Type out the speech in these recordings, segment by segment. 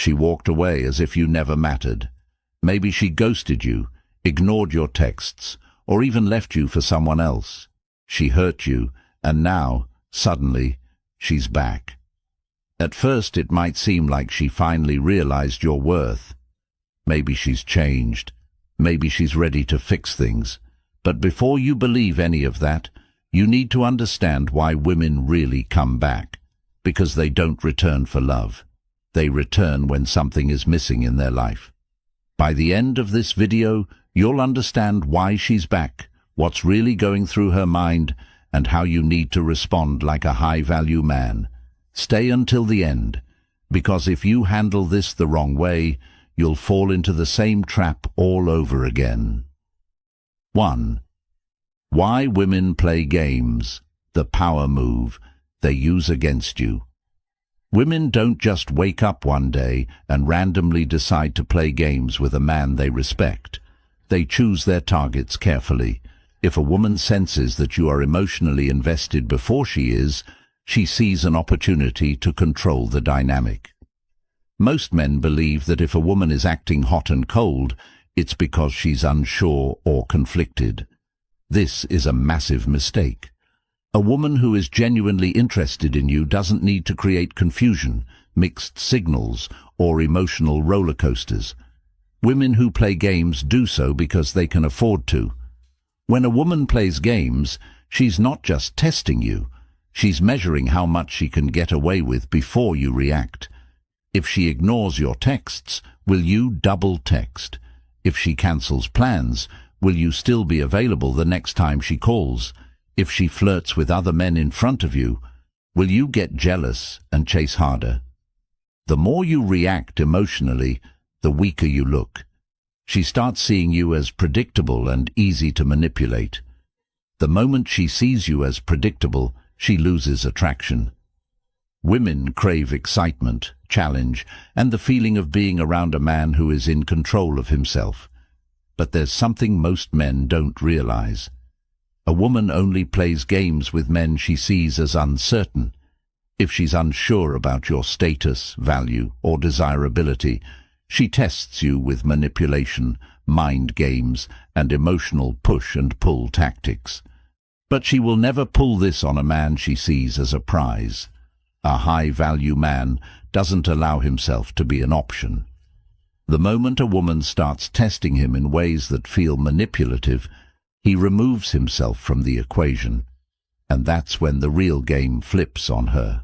she walked away as if you never mattered. Maybe she ghosted you, ignored your texts, or even left you for someone else. She hurt you, and now, suddenly, she's back. At first it might seem like she finally realized your worth. Maybe she's changed. Maybe she's ready to fix things. But before you believe any of that, you need to understand why women really come back. Because they don't return for love. They return when something is missing in their life. By the end of this video, you'll understand why she's back, what's really going through her mind, and how you need to respond like a high-value man. Stay until the end, because if you handle this the wrong way, you'll fall into the same trap all over again. 1. Why women play games, the power move they use against you. Women don't just wake up one day and randomly decide to play games with a man they respect. They choose their targets carefully. If a woman senses that you are emotionally invested before she is, she sees an opportunity to control the dynamic. Most men believe that if a woman is acting hot and cold, it's because she's unsure or conflicted. This is a massive mistake. A woman who is genuinely interested in you doesn't need to create confusion, mixed signals, or emotional roller coasters. Women who play games do so because they can afford to. When a woman plays games, she's not just testing you. She's measuring how much she can get away with before you react. If she ignores your texts, will you double text? If she cancels plans, will you still be available the next time she calls? If she flirts with other men in front of you, will you get jealous and chase harder? The more you react emotionally, the weaker you look. She starts seeing you as predictable and easy to manipulate. The moment she sees you as predictable, she loses attraction. Women crave excitement, challenge, and the feeling of being around a man who is in control of himself. But there's something most men don't realize. A woman only plays games with men she sees as uncertain. If she's unsure about your status, value, or desirability, she tests you with manipulation, mind games, and emotional push and pull tactics. But she will never pull this on a man she sees as a prize. A high-value man doesn't allow himself to be an option. The moment a woman starts testing him in ways that feel manipulative, he removes himself from the equation, and that's when the real game flips on her.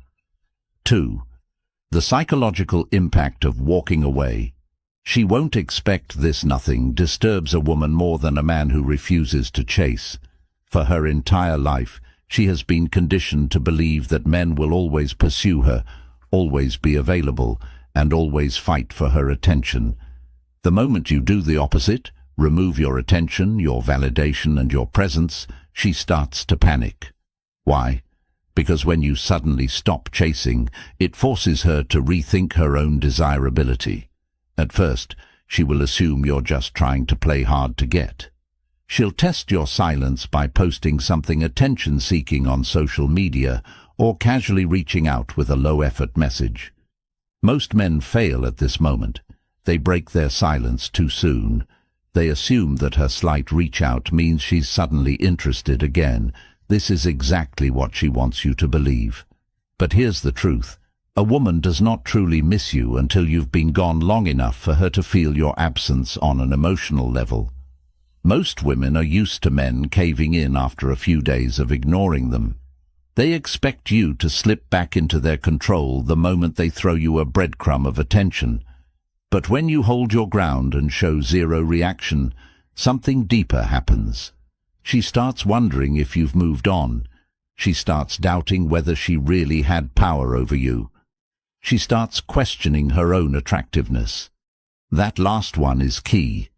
2. The psychological impact of walking away. She won't expect this. Nothing disturbs a woman more than a man who refuses to chase. For her entire life, she has been conditioned to believe that men will always pursue her, always be available, and always fight for her attention. The moment you do the opposite, remove your attention, your validation, and your presence, she starts to panic. Why? Because when you suddenly stop chasing, it forces her to rethink her own desirability. At first, she will assume you're just trying to play hard to get. She'll test your silence by posting something attention-seeking on social media or casually reaching out with a low-effort message. Most men fail at this moment. They break their silence too soon. They assume that her slight reach-out means she's suddenly interested again. This is exactly what she wants you to believe. But here's the truth. A woman does not truly miss you until you've been gone long enough for her to feel your absence on an emotional level. Most women are used to men caving in after a few days of ignoring them. They expect you to slip back into their control the moment they throw you a breadcrumb of attention. But when you hold your ground and show zero reaction, something deeper happens. She starts wondering if you've moved on. She starts doubting whether she really had power over you. She starts questioning her own attractiveness. That last one is key.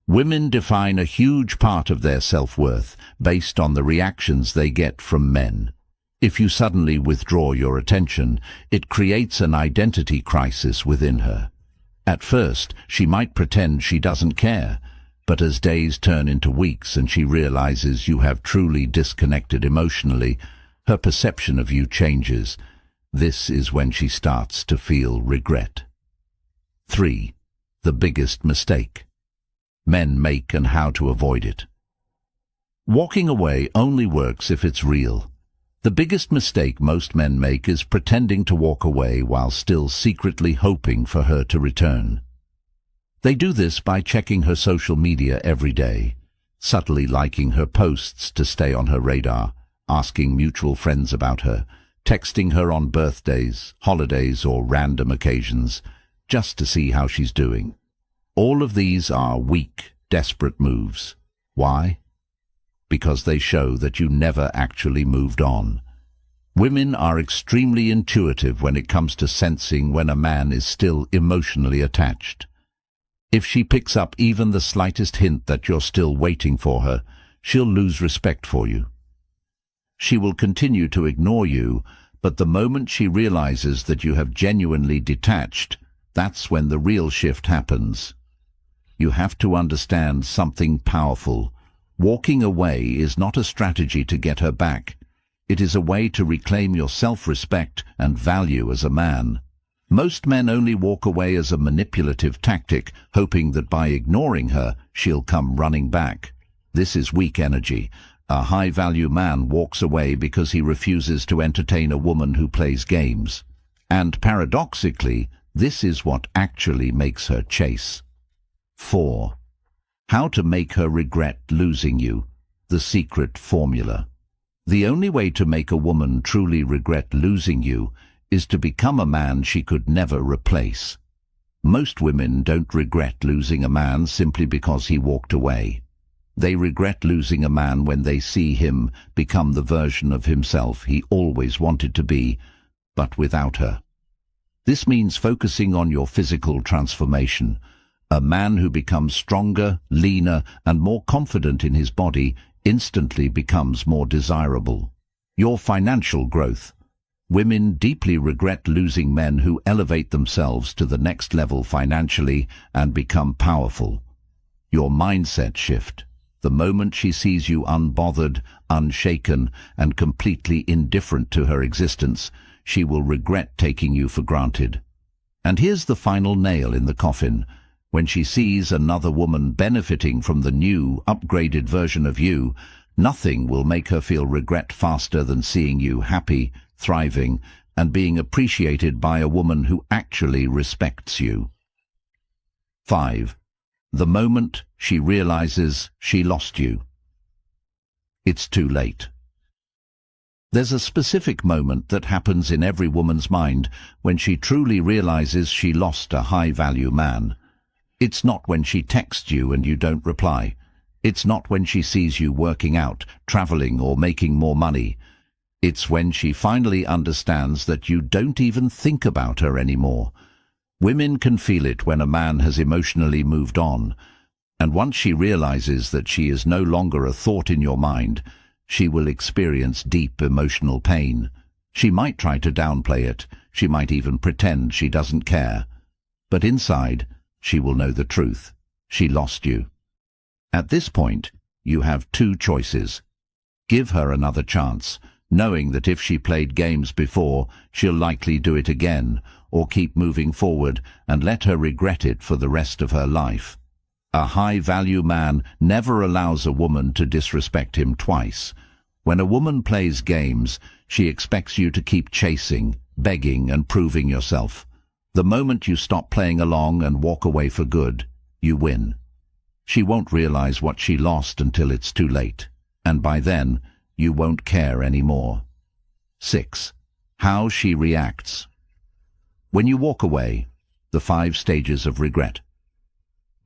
Women define a huge part of their self-worth based on the reactions they get from men. If you suddenly withdraw your attention, it creates an identity crisis within her. At first, she might pretend she doesn't care, but as days turn into weeks and she realizes you have truly disconnected emotionally, her perception of you changes. This is when she starts to feel regret. 3. The biggest mistake men make and how to avoid it. Walking away only works if it's real. The biggest mistake most men make is pretending to walk away while still secretly hoping for her to return. They do this by checking her social media every day, subtly liking her posts to stay on her radar, asking mutual friends about her, texting her on birthdays, holidays, or random occasions, just to see how she's doing. All of these are weak, desperate moves. Why? Because they show that you never actually moved on. Women are extremely intuitive when it comes to sensing when a man is still emotionally attached. If she picks up even the slightest hint that you're still waiting for her, she'll lose respect for you. She will continue to ignore you, but the moment she realizes that you have genuinely detached, that's when the real shift happens. You have to understand something powerful. Walking away is not a strategy to get her back. It is a way to reclaim your self-respect and value as a man. Most men only walk away as a manipulative tactic, hoping that by ignoring her, she'll come running back. This is weak energy. A high-value man walks away because he refuses to entertain a woman who plays games. And paradoxically, this is what actually makes her chase. 4. How to make her regret losing you. The secret formula. The only way to make a woman truly regret losing you is to become a man she could never replace. Most women don't regret losing a man simply because he walked away. They regret losing a man when they see him become the version of himself he always wanted to be, but without her. This means focusing on your physical transformation. A man who becomes stronger, leaner, and more confident in his body instantly becomes more desirable. Your financial growth. Women deeply regret losing men who elevate themselves to the next level financially and become powerful. Your mindset shift. The moment she sees you unbothered, unshaken, and completely indifferent to her existence, she will regret taking you for granted. And here's the final nail in the coffin. When she sees another woman benefiting from the new, upgraded version of you, nothing will make her feel regret faster than seeing you happy, thriving, and being appreciated by a woman who actually respects you. 5. The moment she realizes she lost you. It's too late. There's a specific moment that happens in every woman's mind when she truly realizes she lost a high-value man. It's not when she texts you and you don't reply. It's not when she sees you working out, traveling, or making more money. It's when she finally understands that you don't even think about her anymore. Women can feel it when a man has emotionally moved on, and once she realizes that she is no longer a thought in your mind, she will experience deep emotional pain. She might try to downplay it, she might even pretend she doesn't care. But inside, she will know the truth. She lost you. At this point, you have two choices. Give her another chance, knowing that if she played games before, she'll likely do it again, or keep moving forward and let her regret it for the rest of her life. A high-value man never allows a woman to disrespect him twice. When a woman plays games, she expects you to keep chasing, begging, and proving yourself. The moment you stop playing along and walk away for good, you win. She won't realize what she lost until it's too late, and by then, you won't care anymore. 6. How she reacts. When you walk away, the 5 stages of regret.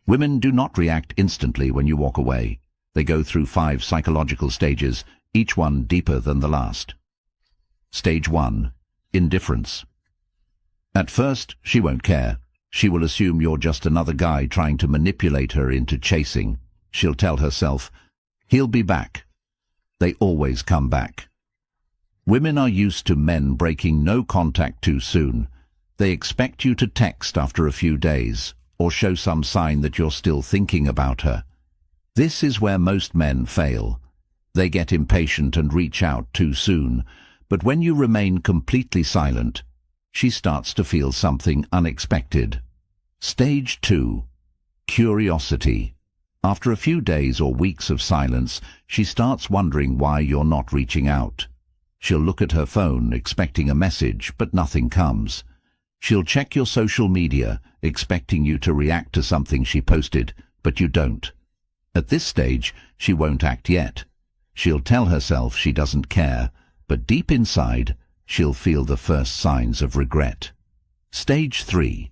Women do not react instantly when you walk away. They go through 5 psychological stages, each one deeper than the last. Stage 1. Indifference. At first, she won't care. She will assume you're just another guy trying to manipulate her into chasing. She'll tell herself, "He'll be back." They always come back. Women are used to men breaking no contact too soon. They expect you to text after a few days, or show some sign that you're still thinking about her. This is where most men fail. They get impatient and reach out too soon, but when you remain completely silent, she starts to feel something unexpected. Stage 2. Curiosity. After a few days or weeks of silence, she starts wondering why you're not reaching out. She'll look at her phone, expecting a message, but nothing comes. She'll check your social media, expecting you to react to something she posted, but you don't. At this stage, she won't act yet. She'll tell herself she doesn't care, but deep inside, she'll feel the first signs of regret. Stage 3.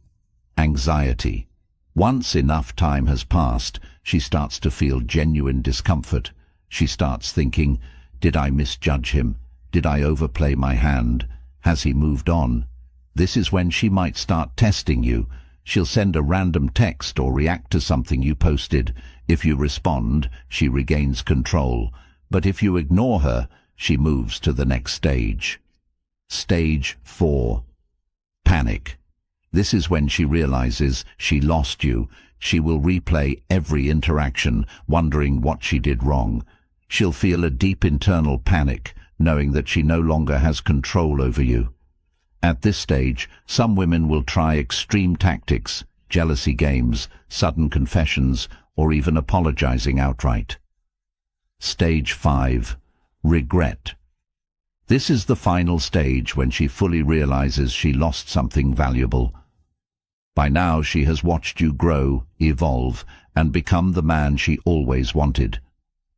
Anxiety. Once enough time has passed, she starts to feel genuine discomfort. She starts thinking, did I misjudge him? Did I overplay my hand? Has he moved on? This is when she might start testing you. She'll send a random text or react to something you posted. If you respond, she regains control. But if you ignore her, she moves to the next stage. Stage 4. Panic. This is when she realizes she lost you. She will replay every interaction, wondering what she did wrong. She'll feel a deep internal panic, knowing that she no longer has control over you. At this stage, some women will try extreme tactics, jealousy games, sudden confessions, or even apologizing outright. Stage 5. Regret. This is the final stage when she fully realizes she lost something valuable. By now she has watched you grow, evolve, and become the man she always wanted,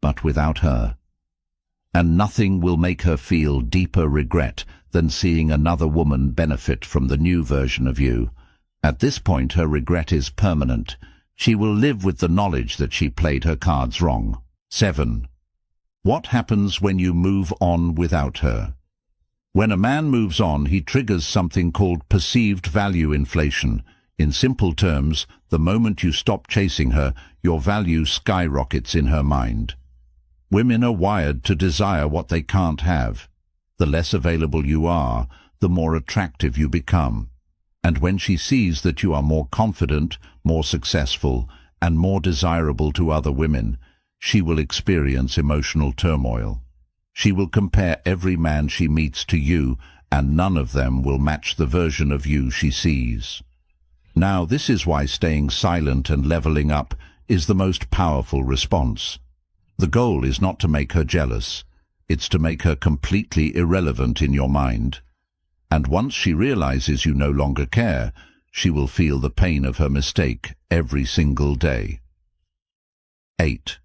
but without her. And nothing will make her feel deeper regret than seeing another woman benefit from the new version of you. At this point her regret is permanent. She will live with the knowledge that she played her cards wrong. 7. What happens when you move on without her? When a man moves on, he triggers something called perceived value inflation. In simple terms, the moment you stop chasing her, your value skyrockets in her mind. Women are wired to desire what they can't have. The less available you are, the more attractive you become. And when she sees that you are more confident, more successful, and more desirable to other women, she will experience emotional turmoil. She will compare every man she meets to you, and none of them will match the version of you she sees. Now, this is why staying silent and leveling up is the most powerful response. The goal is not to make her jealous. It's to make her completely irrelevant in your mind. And once she realizes you no longer care, she will feel the pain of her mistake every single day. 8.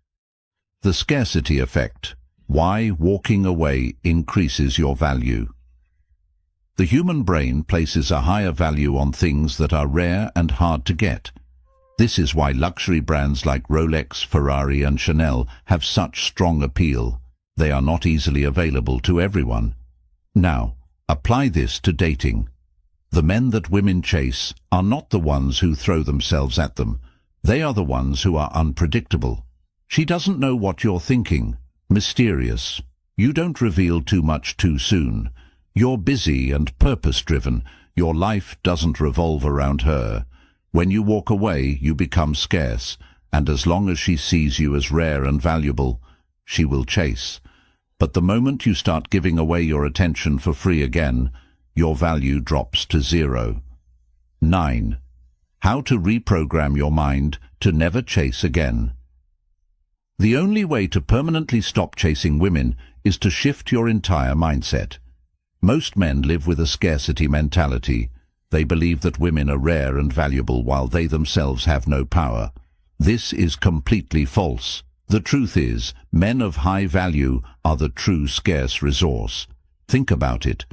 The scarcity effect. Why walking away increases your value. The human brain places a higher value on things that are rare and hard to get. This is why luxury brands like Rolex, Ferrari, and Chanel have such strong appeal. They are not easily available to everyone. Now, apply this to dating. The men that women chase are not the ones who throw themselves at them. They are the ones who are unpredictable. She doesn't know what you're thinking. Mysterious. You don't reveal too much too soon. You're busy and purpose-driven. Your life doesn't revolve around her. When you walk away, you become scarce, and as long as she sees you as rare and valuable, she will chase. But the moment you start giving away your attention for free again, your value drops to 0. 9. How to reprogram your mind to never chase again. The only way to permanently stop chasing women is to shift your entire mindset. Most men live with a scarcity mentality. They believe that women are rare and valuable while they themselves have no power. This is completely false. The truth is, men of high value are the true scarce resource. Think about it.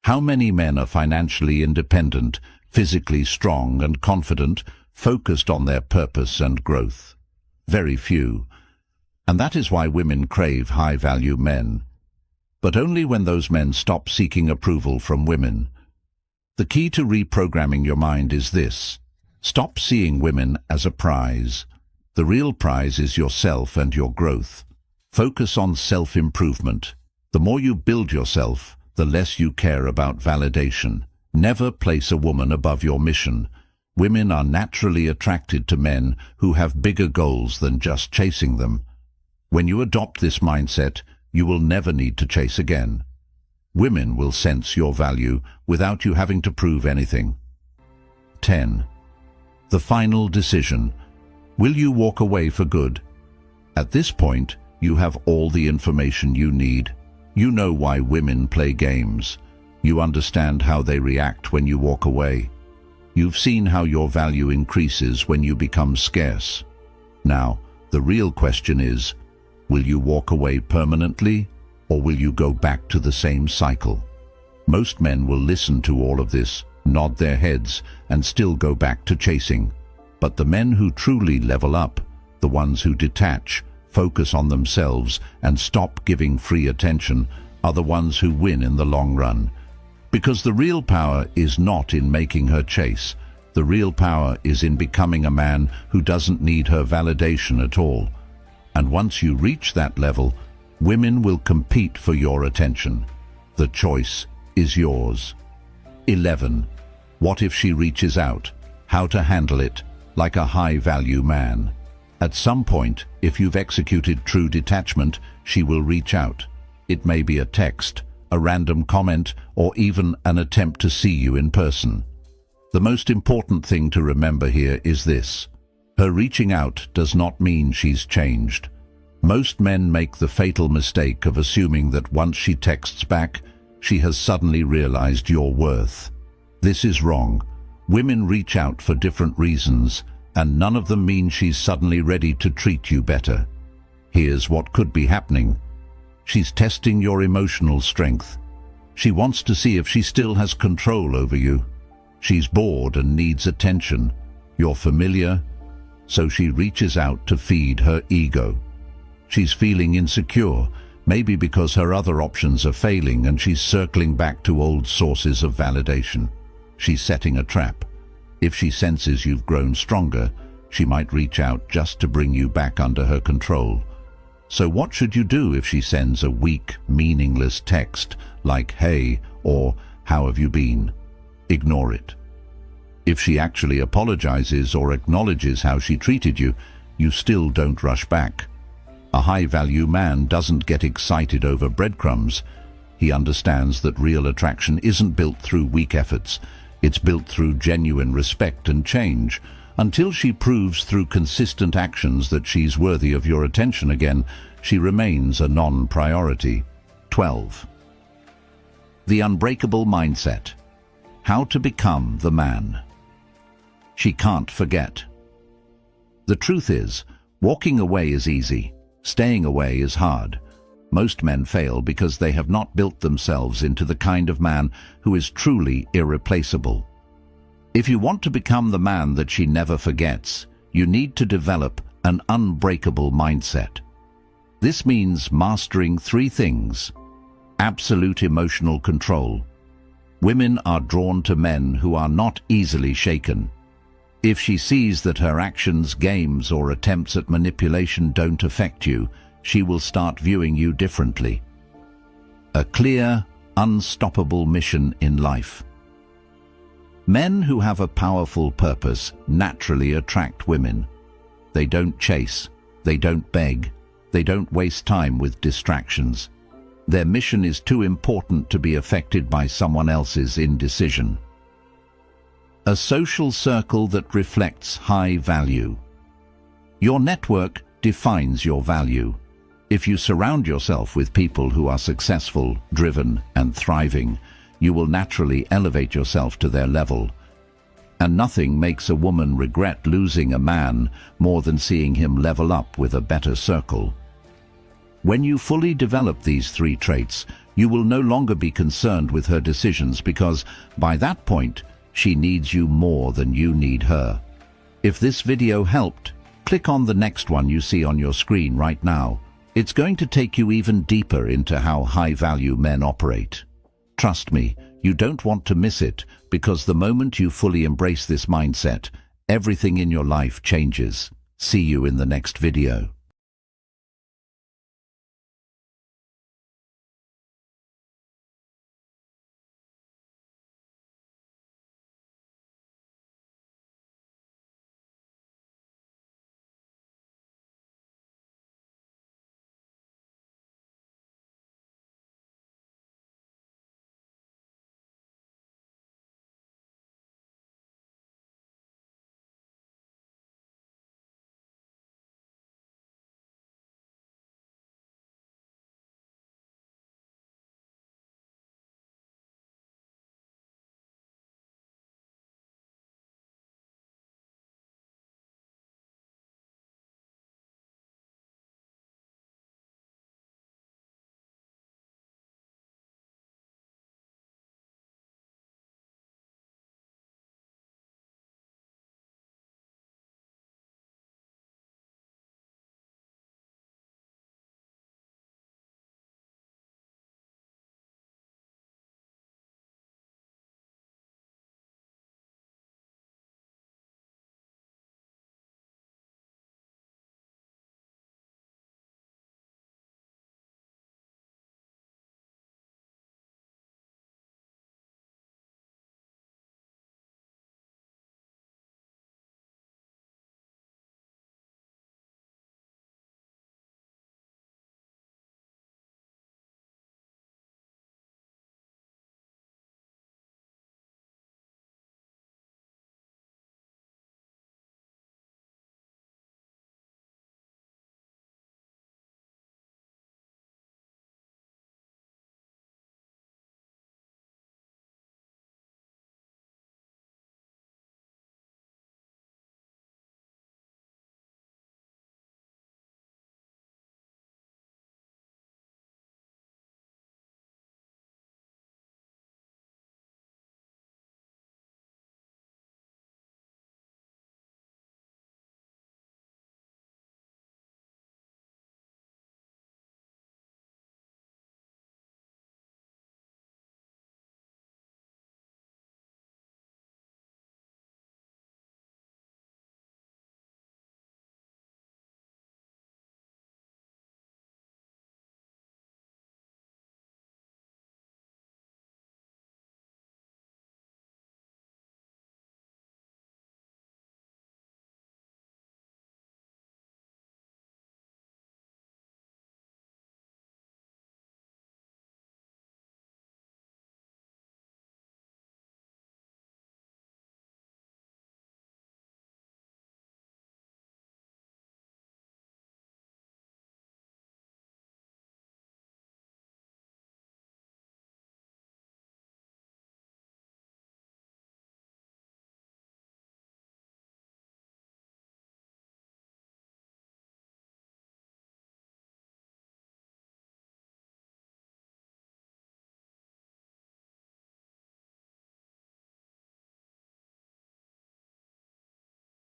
How many men are financially independent, physically strong and confident, focused on their purpose and growth? Very few. And that is why women crave high-value men. But only when those men stop seeking approval from women. The key to reprogramming your mind is this. Stop seeing women as a prize. The real prize is yourself and your growth. Focus on self-improvement. The more you build yourself, the less you care about validation. Never place a woman above your mission. Women are naturally attracted to men who have bigger goals than just chasing them. When you adopt this mindset, you will never need to chase again. Women will sense your value without you having to prove anything. 10. The final decision. Will you walk away for good? At this point, you have all the information you need. You know why women play games. You understand how they react when you walk away. You've seen how your value increases when you become scarce. Now, the real question is, will you walk away permanently, or will you go back to the same cycle? Most men will listen to all of this, nod their heads, and still go back to chasing. But the men who truly level up, the ones who detach, focus on themselves, and stop giving free attention, are the ones who win in the long run. Because the real power is not in making her chase. The real power is in becoming a man who doesn't need her validation at all. And once you reach that level, women will compete for your attention. The choice is yours. 11. What if she reaches out? How to handle it like a high-value man. At some point, if you've executed true detachment, she will reach out. It may be a text, a random comment, or even an attempt to see you in person. The most important thing to remember here is this. Her reaching out does not mean she's changed. Most men make the fatal mistake of assuming that once she texts back, she has suddenly realized your worth. This is wrong. Women reach out for different reasons, and none of them mean she's suddenly ready to treat you better. Here's what could be happening. She's testing your emotional strength. She wants to see if she still has control over you. She's bored and needs attention. You're familiar, so she reaches out to feed her ego. She's feeling insecure, maybe because her other options are failing and she's circling back to old sources of validation. She's setting a trap. If she senses you've grown stronger, she might reach out just to bring you back under her control. So what should you do if she sends a weak, meaningless text like "Hey" or "How have you been?" Ignore it. If she actually apologizes or acknowledges how she treated you, you still don't rush back. A high-value man doesn't get excited over breadcrumbs. He understands that real attraction isn't built through weak efforts. It's built through genuine respect and change. Until she proves through consistent actions that she's worthy of your attention again, she remains a non-priority. 12. The unbreakable mindset. How to become the man. She can't forget. The truth is, walking away is easy. Staying away is hard. Most men fail because they have not built themselves into the kind of man who is truly irreplaceable. If you want to become the man that she never forgets, you need to develop an unbreakable mindset. This means mastering 3 things. Absolute emotional control. Women are drawn to men who are not easily shaken. If she sees that her actions, games, or attempts at manipulation don't affect you, she will start viewing you differently. A clear, unstoppable mission in life. Men who have a powerful purpose naturally attract women. They don't chase, they don't beg, they don't waste time with distractions. Their mission is too important to be affected by someone else's indecision. A social circle that reflects high value. Your network defines your value. If you surround yourself with people who are successful, driven, and thriving, you will naturally elevate yourself to their level. And nothing makes a woman regret losing a man more than seeing him level up with a better circle. When you fully develop these 3 traits, you will no longer be concerned with her decisions because, by that point, she needs you more than you need her. If this video helped, click on the next one you see on your screen right now. It's going to take you even deeper into how high-value men operate. Trust me, you don't want to miss it, because the moment you fully embrace this mindset, everything in your life changes. See you in the next video.